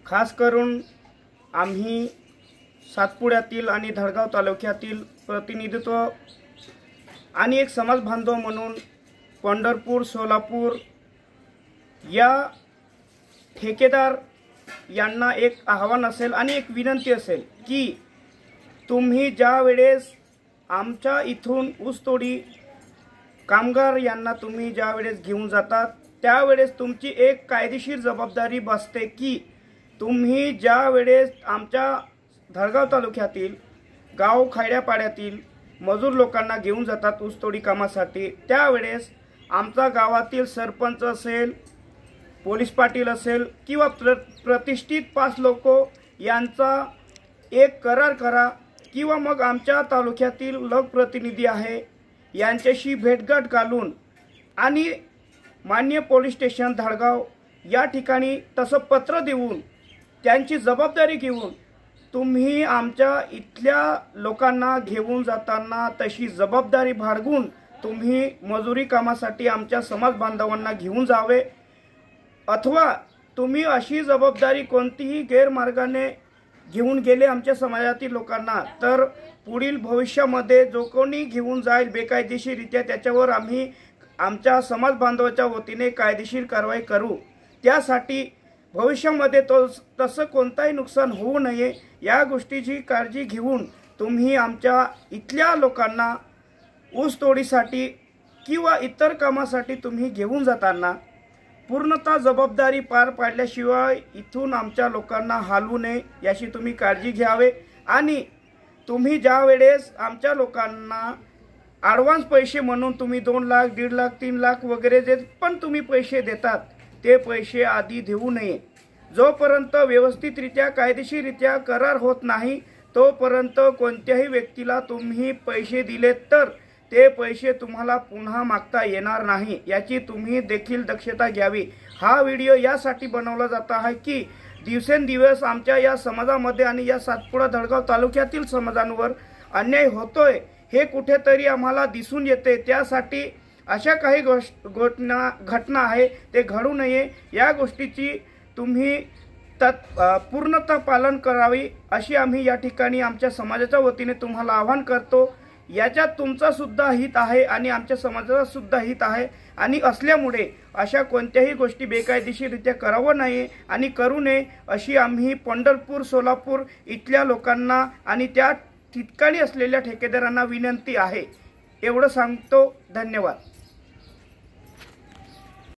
खास करून आम्ही सातपुड्यातील आणि धडगाव तालुक्यातील प्रतिनिधित्व आणि एक समाज बांधव म्हणून पंढरपूर सोलापूर या ठेकेदार यांना एक आव्हान असेल आणि एक विनंती असेल की तुम्ही ज्या वेळेस आमच्या इथून ऊसतोडी कामगार यांना तुम्ही ज्या वेळेस घेऊन जातात त्यावेळेस तुमची एक कायदेशीर जबाबदारी बसते की तुम्ही ज्या वेळेस आमच्या धडगाव तालुक्यातील गाव खेड्यापाड्यातील मजूर लोकांना घेऊन जातात ऊसतोडी कामासाठी त्यावेळेस आमच्या गावातील सरपंच असेल पोलीस पाटील असेल किंवा प्रतिष्ठित 5 लोक यांचा एक करार करा किंवा मग आमच्या तालुक्यातील लोकप्रतिनिधी आहे यांच्याशी भेटगाठ घालून आणि माननीय पोलीस स्टेशन धडगाव या ठिकाणी तसं पत्र देऊन त्यांची जबाबदारी घेऊन तुम्ही आमच्या इथल्या लोकांना घेऊन जाताना तशी जबाबदारी बाळगून तुम्ही मजुरी कामासाठी आमच्या समाज बांधवांना घेऊन जावे अथवा तुम्ही अशी जबाबदारी कोणतीही गैरमार्गाने घेऊन गेले आमच्या समाजातील लोकांना तर पुढील भविष्यामध्ये जो कोणी घेऊन जाईल बेकायदेशीररित्या त्याच्यावर आम्ही आमच्या समाज बांधवाच्या वतीने कायदेशीर कारवाई करू। त्यासाठी भविष्यामध्ये तसं कोणताही नुकसान होऊ नये या गोष्टीची काळजी घेऊन तुम्ही आमच्या इथल्या लोकांना ऊसतोडीसाठी किंवा इतर कामासाठी तुम्ही घेऊन जाताना पूर्णतः जबाबदारी पार पाडल्याशिवाय इथून आमच्या लोकांना हलवू नये याची तुम्ही काळजी घ्यावे। आणि तुम्ही ज्या वेळेस आमच्या लोकांना ॲडव्हान्स पैसे म्हणून तुम्ही 2 लाख 1.5 लाख 3 लाख वगैरे जे पण तुम्ही पैसे देतात ते पैसे आधी देऊ नये। जोपर्यंत व्यवस्थितरित्या कायदेशीररित्या करार होत नाही तोपर्यंत कोणत्याही व्यक्तीला तुम्ही पैसे दिले तर ते पैसे तुम्हाला पुन्हा मागता येणार नाही याची तुम्ही देखील दक्षता घ्यावी। हा व्हिडिओ यासाठी बनवला जात आहे की दिवसेंदिवस आमच्या या समाजामध्ये आणि या सातपुडा धडगाव तालुक्यातील समाजांवर अन्याय होतोय हे कुठेतरी आम्हाला दिसून येते। त्यासाठी अशा काही घटना आहे ते घडू नये या गोष्टीची तुम्ही पूर्णतः पालन करावी अशी आम्ही या ठिकाणी आमच्या समाजाच्या वतीने तुम्हाला आवाहन करतो। याच्यात तुमचा सुद्धा हित आहे आणि आमच्या समाजाचा सुद्धा हित आहे आणि असल्यामुळे अशा कोणत्याही गोष्टी बेकायदेशीररित्या करावं नाही आणि करू नये अशी आम्ही पंढरपूर सोलापूर इथल्या लोकांना आणि त्या ठिकाणी असलेल्या ठेकेदारांना विनंती आहे। एवढं सांगतो। धन्यवाद।